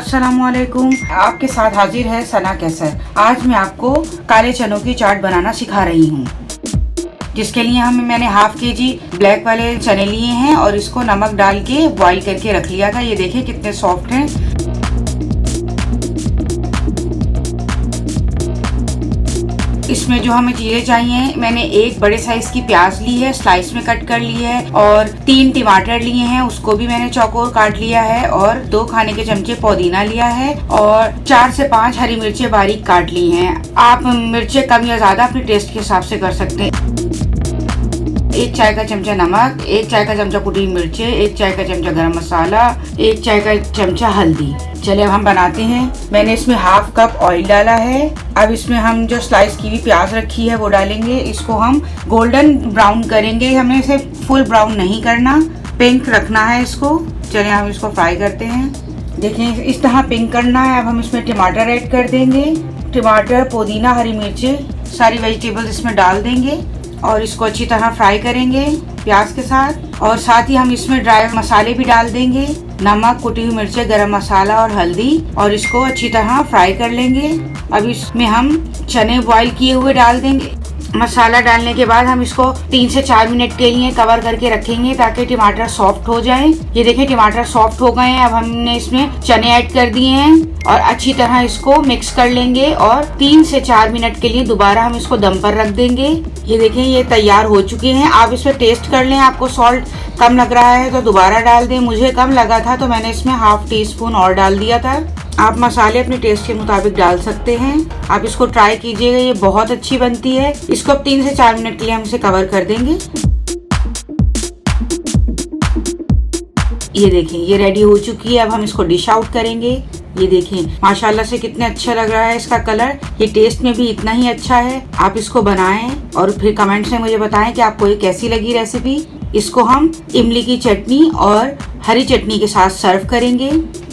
अस्सलामुअलैकुम, आपके साथ हाजिर है सना कैसर। आज मैं आपको काले चनों की चाट बनाना सिखा रही हूँ, जिसके लिए मैंने हाफ केजी ब्लैक वाले चने लिए हैं और इसको नमक डाल के बॉईल करके रख लिया था। ये देखिए कितने सॉफ्ट हैं। इसमें जो हमें चीज़ें चाहिए, मैंने एक बड़े साइज की प्याज ली है, स्लाइस में कट कर ली है, और 3 टमाटर लिए हैं, उसको भी मैंने चौकोर काट लिया है, और 2 खाने के चमचे पुदीना लिया है, और 4 से 5 हरी मिर्चें बारीक काट ली हैं। आप मिर्चें कम या ज्यादा अपने टेस्ट के हिसाब से कर सकते हैं। 1 चाय का चमचा नमक, 1 चाय का चमचा कुटी मिर्चें, 1 चाय का चमचा गरम मसाला, 1 चाय का चमचा हल्दी। चलिए अब हम बनाते हैं। मैंने इसमें हाफ कप ऑयल डाला है। अब इसमें हम जो स्लाइस की हुई प्याज रखी है वो डालेंगे। इसको हम गोल्डन ब्राउन करेंगे, हमें इसे फुल ब्राउन नहीं करना, पिंक रखना है इसको। चलिए हम इसको फ्राई करते हैं। देखिए इस तरह पिंक करना है। अब हम इसमें टमाटर ऐड कर देंगे। टमाटर, पुदीना, हरी मिर्चें, सारी वेजिटेबल्स इसमें डाल देंगे और इसको अच्छी तरह फ्राई करेंगे प्याज के साथ। और साथ ही हम इसमें ड्राई मसाले भी डाल देंगे, नमक, कुटी हुई मिर्चें, गरम मसाला और हल्दी, और इसको अच्छी तरह फ्राई कर लेंगे। अब इसमें हम चने बॉईल किए हुए डाल देंगे। मसाला डालने के बाद हम इसको 3 से 4 मिनट के लिए कवर करके रखेंगे ताकि टमाटर सॉफ्ट हो जाए। ये देखिए टमाटर सॉफ्ट हो गए हैं। अब हमने इसमें चने ऐड कर दिए हैं और अच्छी तरह इसको मिक्स कर लेंगे और 3 से 4 मिनट के लिए दोबारा हम इसको दम पर रख देंगे। ये देखें ये तैयार हो चुके हैं। आप इसमें टेस्ट कर लें, आपको सॉल्ट कम लग रहा है तो दोबारा डाल दें। मुझे कम लगा था तो मैंने इसमें ½ टीस्पून और डाल दिया था। आप मसाले अपने टेस्ट के मुताबिक डाल सकते हैं। आप इसको ट्राई कीजिएगा, ये बहुत अच्छी बनती है। इसको अब 3 से 4 मिनट के लिए हम इसे कवर कर देंगे। ये देखें ये रेडी हो चुकी है। अब हम इसको डिश आउट करेंगे। ये देखें माशाल्लाह से कितने अच्छा लग रहा है इसका कलर। ये टेस्ट में भी इतना ही अच्छा है। आप इसको बनाएं और फिर कमेंट्स में मुझे बताएं कि आपको ये कैसी लगी रेसिपी। इसको हम इमली की चटनी और हरी चटनी के साथ सर्व करेंगे।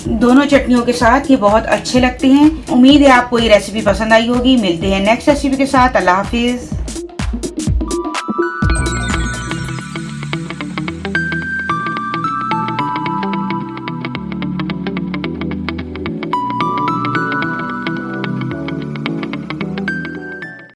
दोनों चटनियों के साथ ये बहुत अच्छे लगते हैं। उम्मीद है आपको ये रेसिपी पसंद आई होगी। मिलते हैं नेक्स्ट रेसिपी के साथ। अल्लाह हाफिज।